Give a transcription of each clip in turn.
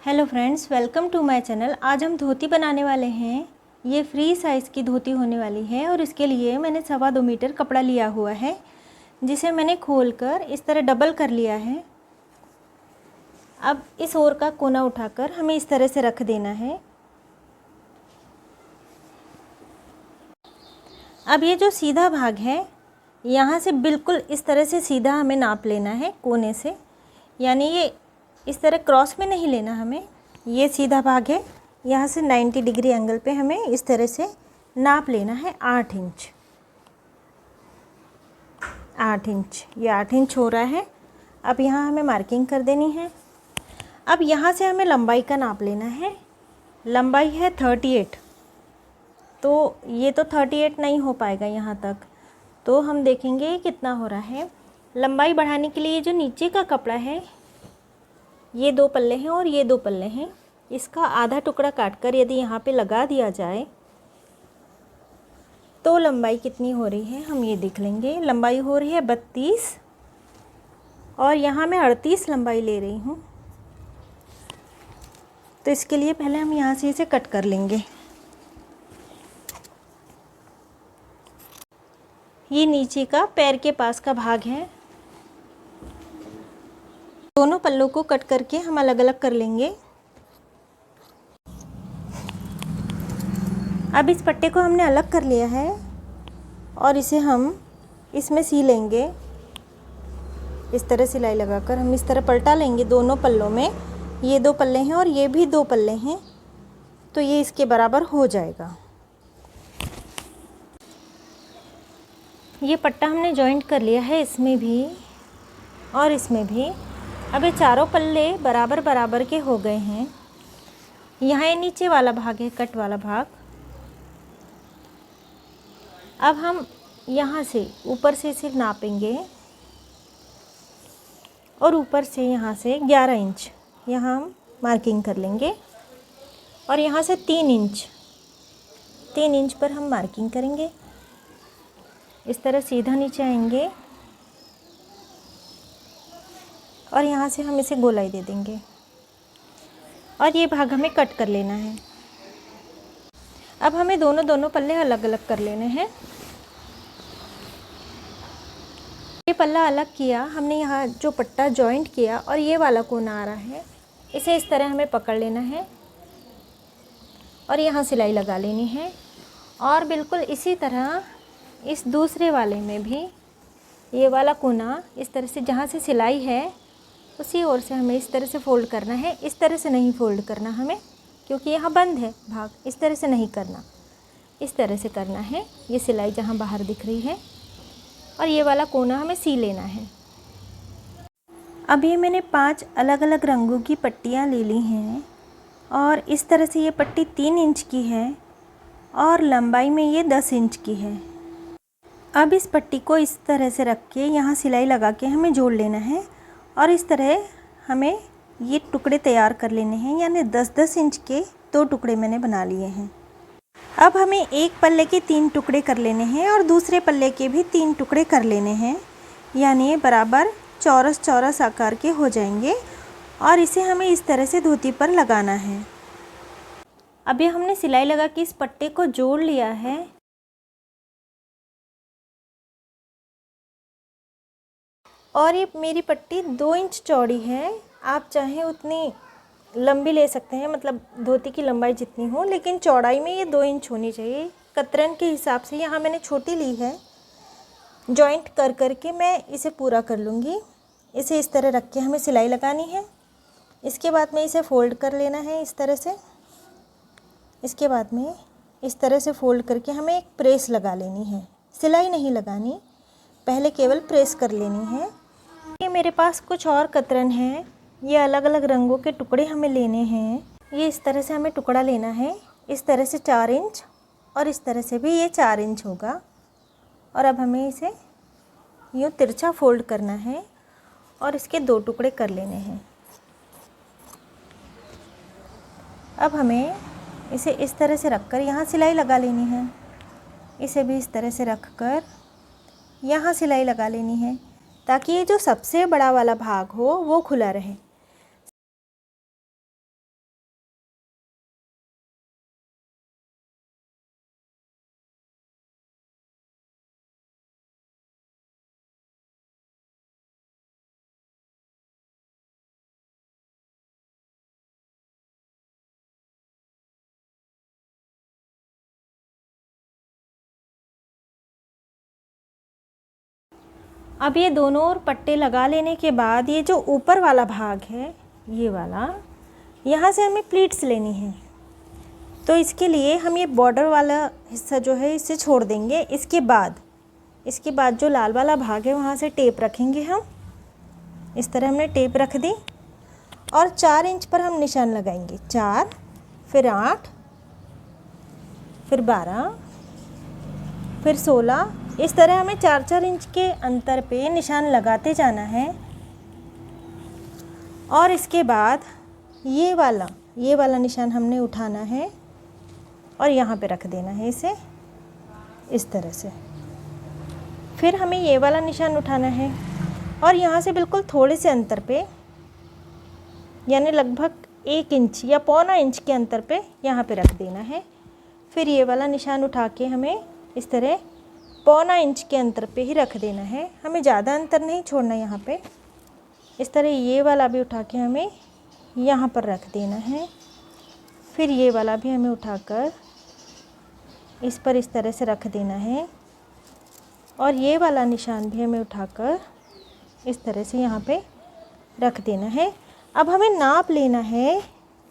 Hello friends, welcome to my channel. आज हम धोती बनाने वाले हैं। ये फ्री साइज़ की धोती होने वाली है और इसके लिए मैंने 2.25 मीटर कपड़ा लिया हुआ है, जिसे मैंने खोलकर इस तरह डबल कर लिया है। अब इस ओर का कोना उठाकर हमें इस तरह से रख देना है। अब ये जो सीधा भाग है, यहाँ से बिल्कुल इस तरह से सीधा हमें नाप लेना है कोने से, यानी ये इस तरह क्रॉस में नहीं लेना हमें। ये सीधा भाग है, यहाँ से 90 डिग्री एंगल पे हमें इस तरह से नाप लेना है 8 इंच। 8 इंच, ये 8 इंच हो रहा है। अब यहाँ हमें मार्किंग कर देनी है। अब यहाँ से हमें लंबाई का नाप लेना है। लंबाई है 38, तो ये तो 38 नहीं हो पाएगा यहाँ तक, तो हम देखेंगे कितना हो रहा है। लंबाई बढ़ाने के लिए ये जो नीचे का कपड़ा है, ये 2 पल्ले हैं और ये 2 पल्ले हैं, इसका आधा टुकड़ा काटकर यदि यहाँ पे लगा दिया जाए तो लंबाई कितनी हो रही है हम ये देख लेंगे। लंबाई हो रही है 32 और यहाँ मैं 38 लंबाई ले रही हूँ। तो इसके लिए पहले हम यहाँ से इसे कट कर लेंगे। ये नीचे का पैर के पास का भाग है। दोनों पल्लों को कट करके हम अलग अलग कर लेंगे। अब इस पट्टे को हमने अलग कर लिया है और इसे हम इसमें सी लेंगे। इस तरह सिलाई लगाकर हम इस तरह पलटा लेंगे दोनों पल्लों में। ये 2 पल्ले हैं और ये भी 2 पल्ले हैं, तो ये इसके बराबर हो जाएगा। ये पट्टा हमने जॉइंट कर लिया है, इसमें भी और इसमें भी। अब ये चारों पल्ले बराबर बराबर के हो गए हैं। यहाँ ये नीचे वाला भाग है, कट वाला भाग। अब हम यहाँ से ऊपर से इसे नापेंगे और ऊपर से यहाँ से 11 इंच यहाँ हम मार्किंग कर लेंगे और यहाँ से 3 इंच पर हम मार्किंग करेंगे। इस तरह सीधा नीचे आएंगे और यहाँ से हम इसे गोलाई दे देंगे और ये भाग हमें कट कर लेना है। अब हमें दोनों पल्ले अलग अलग कर लेने हैं। ये पल्ला अलग किया हमने, यहाँ जो पट्टा जॉइंट किया और ये वाला कोना आ रहा है, इसे इस तरह हमें पकड़ लेना है और यहाँ सिलाई लगा लेनी है। और बिल्कुल इसी तरह इस दूसरे वाले में भी ये वाला कोना इस तरह से, जहाँ से सिलाई है उसी ओर से हमें इस तरह से फ़ोल्ड करना है। इस तरह से नहीं फ़ोल्ड करना हमें, क्योंकि यहाँ बंद है भाग। इस तरह से नहीं करना, इस तरह से करना है। ये सिलाई जहाँ बाहर दिख रही है और ये वाला कोना हमें सी लेना है। अब ये मैंने 5 अलग अलग रंगों की पट्टियाँ ले ली हैं और इस तरह से ये पट्टी 3 इंच की है और लंबाई में ये 10 इंच की है। अब इस पट्टी को इस तरह से रख के यहाँ सिलाई लगा के हमें जोड़ लेना है और इस तरह हमें ये टुकड़े तैयार कर लेने हैं, यानी 10-10 इंच के 2 टुकड़े मैंने बना लिए हैं। अब हमें एक पल्ले के 3 टुकड़े कर लेने हैं और दूसरे पल्ले के भी 3 टुकड़े कर लेने हैं, यानी ये बराबर चौरस चौरस आकार के हो जाएंगे और इसे हमें इस तरह से धोती पर लगाना है। अभी हमने सिलाई लगा के इस पट्टे को जोड़ लिया है और ये मेरी पट्टी 2 इंच चौड़ी है। आप चाहें उतनी लंबी ले सकते हैं, मतलब धोती की लंबाई जितनी हो, लेकिन चौड़ाई में ये 2 इंच होनी चाहिए कतरन के हिसाब से। यहाँ मैंने छोटी ली है। जॉइंट कर करके मैं इसे पूरा कर लूँगी। इसे इस तरह रख के हमें सिलाई लगानी है। इसके बाद में इसे फ़ोल्ड कर लेना है इस तरह से। इसके बाद में इस तरह से फ़ोल्ड करके हमें एक प्रेस लगा लेनी है। सिलाई नहीं लगानी, पहले केवल प्रेस कर लेनी है। ये मेरे पास कुछ और कतरन है। ये अलग अलग रंगों के टुकड़े हमें लेने हैं। ये इस तरह से हमें टुकड़ा लेना है, इस तरह से 4 इंच और इस तरह से भी ये 4 इंच होगा। और अब हमें इसे यूँ तिरछा फ़ोल्ड करना है और इसके 2 टुकड़े कर लेने हैं। अब हमें इसे इस तरह से रखकर यहाँ सिलाई लगा लेनी है। इसे भी इस तरह से रखकर यहाँ सिलाई लगा लेनी है, ताकि ये जो सबसे बड़ा वाला भाग हो वो खुला रहे। अब ये दोनों ओर पट्टे लगा लेने के बाद ये जो ऊपर वाला भाग है, ये वाला, यहाँ से हमें प्लीट्स लेनी है। तो इसके लिए हम ये बॉर्डर वाला हिस्सा जो है इसे छोड़ देंगे। इसके बाद जो लाल वाला भाग है वहाँ से टेप रखेंगे हम। इस तरह हमने टेप रख दी और 4 इंच पर हम निशान लगाएंगे। 4, फिर 8, फिर 12, फिर 16। इस तरह हमें 4-4 इंच के अंतर पे निशान लगाते जाना है। और इसके बाद ये वाला निशान हमने उठाना है और यहाँ पे रख देना है इसे इस तरह से। फिर हमें ये वाला निशान उठाना है और यहाँ से बिल्कुल थोड़े से अंतर पे, यानी लगभग 1 इंच या पौना इंच के अंतर पे यहाँ पे रख देना है। फिर ये वाला निशान उठा के हमें इस तरह पौना इंच के अंतर पे ही रख देना है। हमें ज़्यादा अंतर नहीं छोड़ना यहाँ पे। इस तरह ये वाला भी उठा के हमें यहाँ पर रख देना है। फिर ये वाला भी हमें उठाकर इस पर इस तरह से रख देना है और ये वाला निशान भी हमें उठाकर इस तरह से यहाँ पे रख देना है। अब हमें नाप लेना है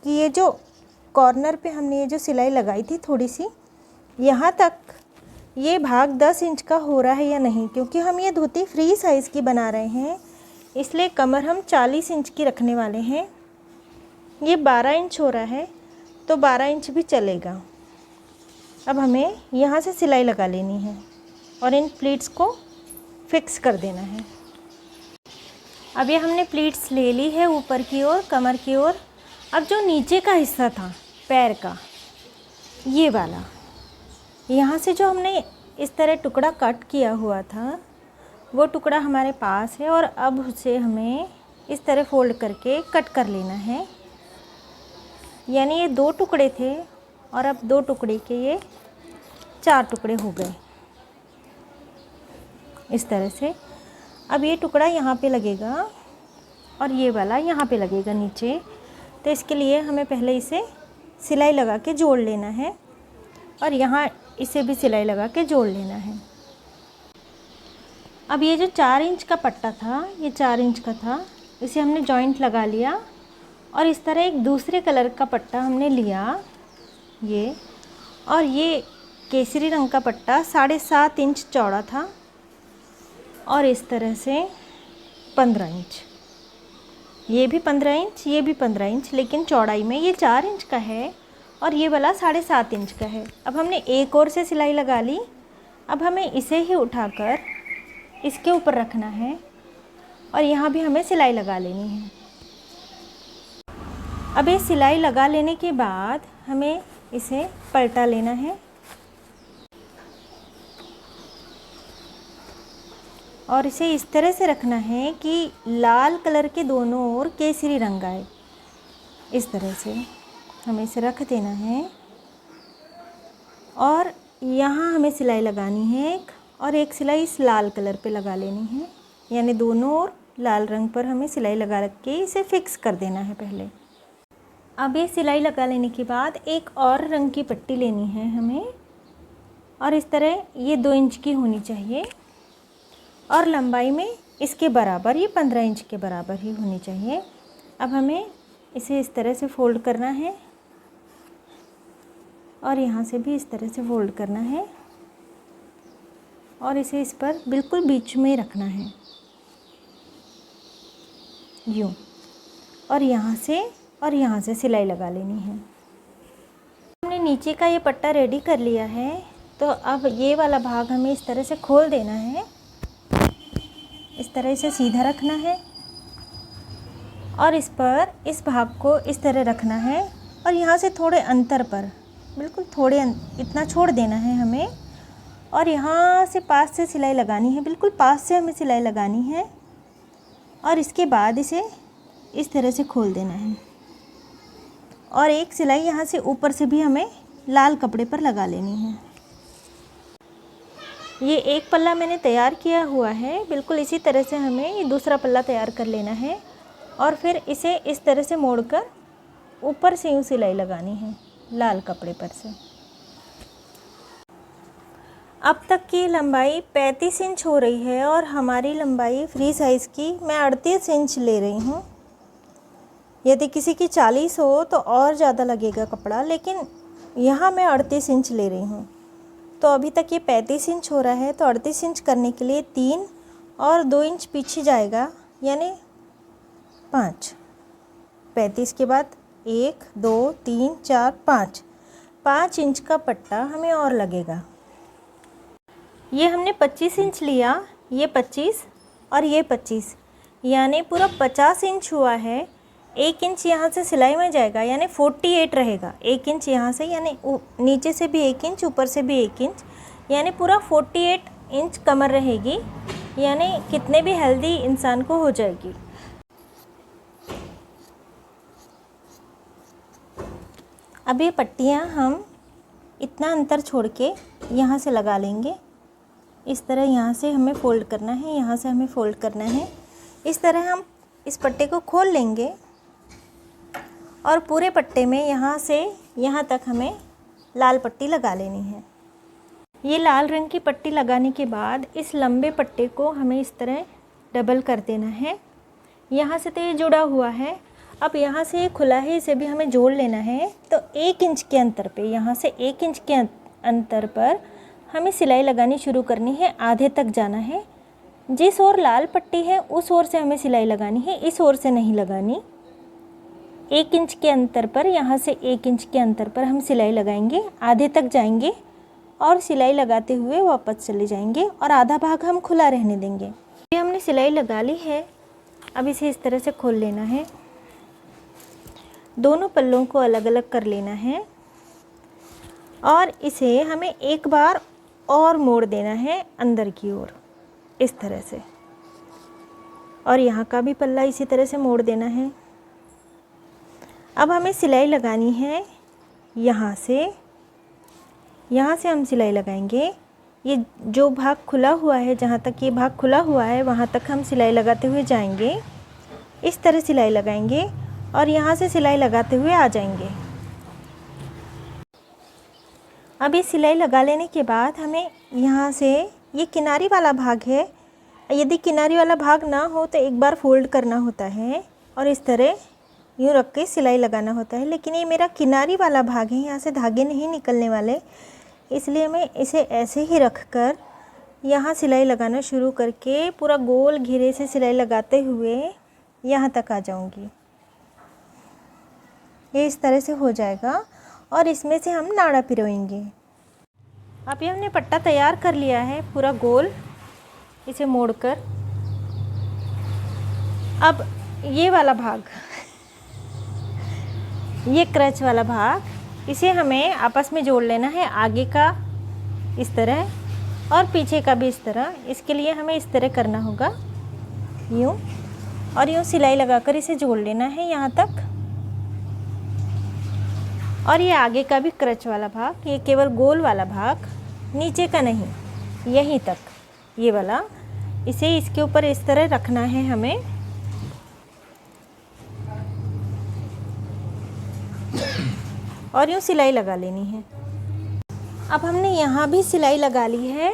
कि ये जो कॉर्नर पे हमने ये जो सिलाई लगाई थी थोड़ी सी, यहाँ तक ये भाग 10 इंच का हो रहा है या नहीं, क्योंकि हम ये धोती फ्री साइज़ की बना रहे हैं, इसलिए कमर हम 40 इंच की रखने वाले हैं। ये 12 इंच हो रहा है तो 12 इंच भी चलेगा। अब हमें यहाँ से सिलाई लगा लेनी है और इन प्लीट्स को फिक्स कर देना है। अब ये हमने प्लीट्स ले ली है ऊपर की ओर, कमर की ओर। अब जो नीचे का हिस्सा था पैर का, ये वाला, यहाँ से जो हमने इस तरह टुकड़ा कट किया हुआ था वो टुकड़ा हमारे पास है और अब उसे हमें इस तरह फोल्ड करके कट कर लेना है। यानी ये 2 टुकड़े थे और अब 2 टुकड़े के ये 4 टुकड़े हो गए इस तरह से। अब ये टुकड़ा यहाँ पे लगेगा और ये वाला यहाँ पे लगेगा नीचे। तो इसके लिए हमें पहले इसे सिलाई लगा के जोड़ लेना है और यहाँ इसे भी सिलाई लगा के जोड़ लेना है। अब ये जो 4 इंच का पट्टा था, ये 4 इंच का था, इसे हमने जॉइंट लगा लिया और इस तरह एक दूसरे कलर का पट्टा हमने लिया ये, और ये केसरी रंग का पट्टा 7.5 इंच चौड़ा था और इस तरह से 15 इंच, ये भी 15 इंच, ये भी 15 इंच, लेकिन चौड़ाई में ये 4 इंच का है और ये वाला 7.5 इंच का है। अब हमने एक और से सिलाई लगा ली। अब हमें इसे ही उठाकर इसके ऊपर रखना है और यहाँ भी हमें सिलाई लगा लेनी है। अब ये सिलाई लगा लेने के बाद हमें इसे पलटा लेना है और इसे इस तरह से रखना है कि लाल कलर के दोनों ओर केसरी रंग आए। इस तरह से हमें इसे रख देना है और यहाँ हमें सिलाई लगानी है और एक सिलाई इस लाल कलर पे लगा लेनी है, यानी दोनों ओर लाल रंग पर हमें सिलाई लगा के इसे फिक्स कर देना है पहले। अब ये सिलाई लगा लेने के बाद एक और रंग की पट्टी लेनी है हमें और इस तरह ये 2 इंच की होनी चाहिए और लंबाई में इसके बराबर, ये 15 इंच के बराबर ही होनी चाहिए। अब हमें इसे इस तरह से फोल्ड करना है और यहाँ से भी इस तरह से फोल्ड करना है और इसे इस पर बिल्कुल बीच में रखना है यूँ, और यहाँ से सिलाई लगा लेनी है। हमने नीचे का ये पट्टा रेडी कर लिया है, तो अब ये वाला भाग हमें इस तरह से खोल देना है। इस तरह से सीधा रखना है और इस पर इस भाग को इस तरह रखना है और यहाँ से थोड़े अंतर पर, बिल्कुल थोड़े इतना छोड़ देना है हमें और यहाँ से पास से सिलाई लगानी है, बिल्कुल पास से हमें सिलाई लगानी है और इसके बाद इसे इस तरह से खोल देना है और एक सिलाई यहाँ से ऊपर से भी हमें लाल कपड़े पर लगा लेनी है। ये एक पल्ला मैंने तैयार किया हुआ है, बिल्कुल इसी तरह से हमें ये दूसरा पल्ला तैयार कर लेना है और फिर इसे इस तरह से मोड़कर ऊपर से यूँ सिलाई लगानी है लाल कपड़े पर से। अब तक की लंबाई 35 इंच हो रही है और हमारी लंबाई फ्री साइज़ की मैं 38 इंच ले रही हूँ। यदि किसी की 40 हो तो और ज़्यादा लगेगा कपड़ा, लेकिन यहाँ मैं 38 इंच ले रही हूँ। तो अभी तक ये 35 इंच हो रहा है, तो 38 इंच करने के लिए 3 और 2 इंच पीछे जाएगा, यानी 5। 35 के बाद 1 2 3 4 5 इंच का पट्टा हमें और लगेगा। ये हमने 25 इंच लिया, ये 25 और ये 25, यानी पूरा 50 इंच हुआ है। 1 इंच यहाँ से सिलाई में जाएगा, यानी 48 रहेगा। 1 इंच यहाँ से, यानी नीचे से भी 1 इंच, ऊपर से भी 1 इंच, यानी पूरा 48 इंच कमर रहेगी, यानी कितने भी हेल्दी इंसान को हो जाएगी। अब ये पट्टियाँ हम इतना अंतर छोड़ के यहाँ से लगा लेंगे। इस तरह यहाँ से हमें फ़ोल्ड करना है, यहाँ से हमें फ़ोल्ड करना है। इस तरह हम इस पट्टे को खोल लेंगे और पूरे पट्टे में यहाँ से यहाँ तक हमें लाल पट्टी लगा लेनी है। ये लाल रंग की पट्टी लगाने के बाद इस लंबे पट्टे को हमें इस तरह डबल कर देना है। यहाँ से तो ये जुड़ा हुआ है, अब यहाँ से ये खुला है, इसे भी हमें जोड़ लेना है। तो 1 इंच के अंतर पे, यहाँ से 1 इंच के अंतर पर हमें सिलाई लगानी शुरू करनी है। आधे तक जाना है। जिस ओर लाल पट्टी है उस ओर से हमें सिलाई लगानी है, इस ओर से नहीं लगानी। 1 इंच के अंतर पर, यहाँ से 1 इंच के अंतर पर हम सिलाई लगाएंगे। आधे तक जाएंगे और सिलाई लगाते हुए वापस चले जाएंगे और आधा भाग हम खुला रहने देंगे। ये हमने सिलाई लगा ली है। अब इसे इस तरह से खोल लेना है। दोनों पल्लों को अलग अलग कर लेना है और इसे हमें एक बार और मोड़ देना है अंदर की ओर, इस तरह से। और यहाँ का भी पल्ला इसी तरह से मोड़ देना है। अब हमें सिलाई लगानी है यहाँ से हम सिलाई लगाएंगे। ये जो भाग खुला हुआ है, जहाँ तक ये भाग खुला हुआ है वहाँ तक हम सिलाई लगाते हुए जाएंगे। इस तरह सिलाई लगाएंगे और यहाँ से सिलाई लगाते हुए आ जाएंगे। अब ये सिलाई लगा लेने के बाद हमें यहाँ से, ये किनारी वाला भाग है, यदि किनारी वाला भाग ना हो तो एक बार फोल्ड करना होता है और इस तरह यूँ रख के सिलाई लगाना होता है। लेकिन ये मेरा किनारी वाला भाग है, यहाँ से धागे नहीं निकलने वाले, इसलिए मैं इसे ऐसे ही रख कर यहाँ सिलाई लगाना शुरू करके पूरा गोल घेरे से सिलाई लगाते हुए यहाँ तक आ जाऊँगी। ये इस तरह से हो जाएगा और इसमें से हम नाड़ा पिरोएंगे। अब ये हमने पट्टा तैयार कर लिया है पूरा गोल, इसे मोड़कर। अब ये वाला भाग, ये क्रच वाला भाग, इसे हमें आपस में जोड़ लेना है। आगे का इस तरह और पीछे का भी इस तरह। इसके लिए हमें इस तरह करना होगा, यूँ और यूँ सिलाई लगाकर इसे जोड़ लेना है यहाँ तक। और ये आगे का भी क्रच वाला भाग, ये केवल गोल वाला भाग, नीचे का नहीं, यहीं तक ये वाला, इसे इसके ऊपर इस तरह रखना है हमें। और यूँ सिलाई लगा लेनी है। अब हमने यहाँ भी सिलाई लगा ली है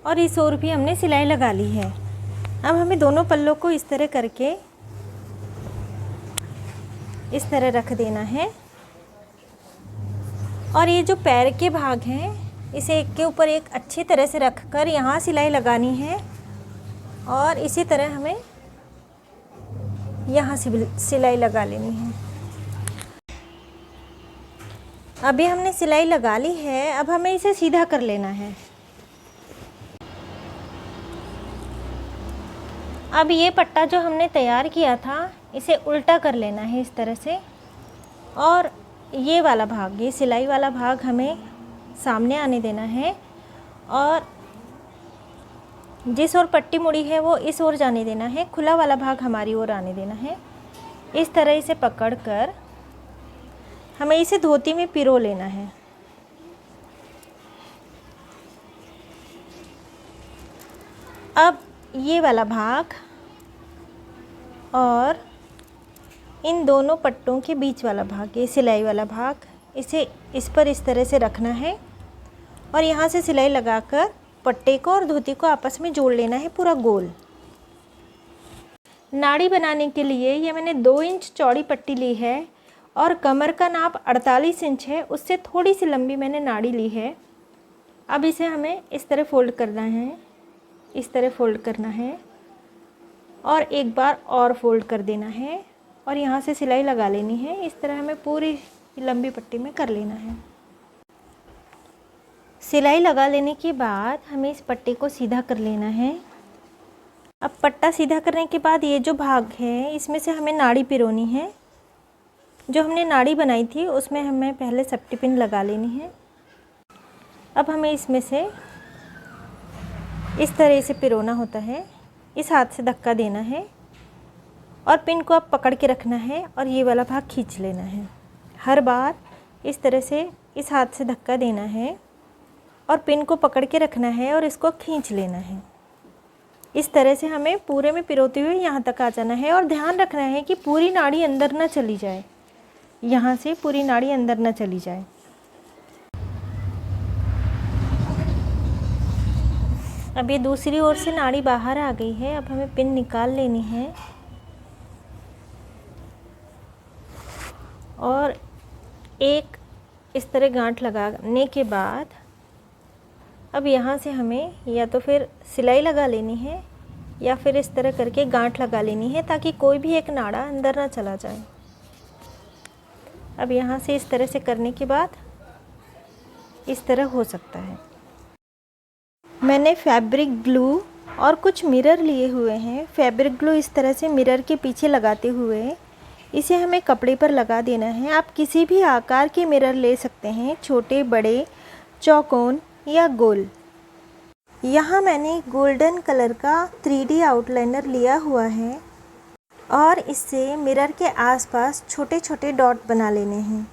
और इस ओर भी हमने सिलाई लगा ली है। अब हमें दोनों पल्लों को इस तरह करके इस तरह रख देना है। और ये जो पैर के भाग हैं, इसे एक के ऊपर एक अच्छी तरह से रख कर यहाँ सिलाई लगानी है और इसी तरह हमें यहाँ से सिलाई लगा लेनी है। अभी हमने सिलाई लगा ली है, अब हमें इसे सीधा कर लेना है। अब ये पट्टा जो हमने तैयार किया था, इसे उल्टा कर लेना है इस तरह से। और ये वाला भाग, ये सिलाई वाला भाग हमें सामने आने देना है और जिस ओर पट्टी मुड़ी है वो इस ओर जाने देना है। खुला वाला भाग हमारी ओर आने देना है। इस तरह इसे पकड़कर हमें इसे धोती में पिरो लेना है। अब ये वाला भाग और इन दोनों पट्टों के बीच वाला भाग, ये सिलाई वाला भाग, इसे इस पर इस तरह से रखना है और यहाँ से सिलाई लगाकर पट्टे को और धोती को आपस में जोड़ लेना है पूरा गोल। नाड़ी बनाने के लिए ये मैंने 2 इंच चौड़ी पट्टी ली है और कमर का नाप 48 इंच है, उससे थोड़ी सी लंबी मैंने नाड़ी ली है। अब इसे हमें इस तरह फ़ोल्ड करना है, इस तरह फ़ोल्ड करना है और एक बार और फ़ोल्ड कर देना है और यहाँ से सिलाई लगा लेनी है। इस तरह हमें पूरी लंबी पट्टी में कर लेना है। सिलाई लगा लेने के बाद हमें इस पट्टी को सीधा कर लेना है। अब पट्टा सीधा करने के बाद ये जो भाग है इसमें से हमें नाड़ी पिरोनी है। जो हमने नाड़ी बनाई थी उसमें हमें पहले सेफ्टी पिन लगा लेनी है। अब हमें इसमें से इस तरह से पिरोना होता है, इस हाथ से धक्का देना है और पिन को अब पकड़ के रखना है और ये वाला भाग खींच लेना है। हर बार इस तरह से इस हाथ से धक्का देना है और पिन को पकड़ के रखना है और इसको खींच लेना है। इस तरह से हमें पूरे में पिरोते हुए यहाँ तक आ जाना है और ध्यान रखना है कि पूरी नाड़ी अंदर ना चली जाए, यहाँ से पूरी नाड़ी अंदर ना चली जाए। अब ये दूसरी ओर से नाड़ी बाहर आ गई है। अब हमें पिन निकाल लेनी है और एक इस तरह गांठ लगाने के बाद अब यहाँ से हमें या तो फिर सिलाई लगा लेनी है या फिर इस तरह करके गांठ लगा लेनी है ताकि कोई भी एक नाड़ा अंदर ना चला जाए। अब यहाँ से इस तरह से करने के बाद इस तरह हो सकता है। मैंने फैब्रिक ग्लू और कुछ मिरर लिए हुए हैं। फैब्रिक ग्लू इस तरह से मिरर के पीछे लगाते हुए इसे हमें कपड़े पर लगा देना है। आप किसी भी आकार के मिरर ले सकते हैं, छोटे, बड़े, चौकोन या गोल। यहाँ मैंने गोल्डन कलर का 3D आउटलाइनर लिया हुआ है और इससे मिरर के आसपास छोटे छोटे डॉट बना लेने हैं।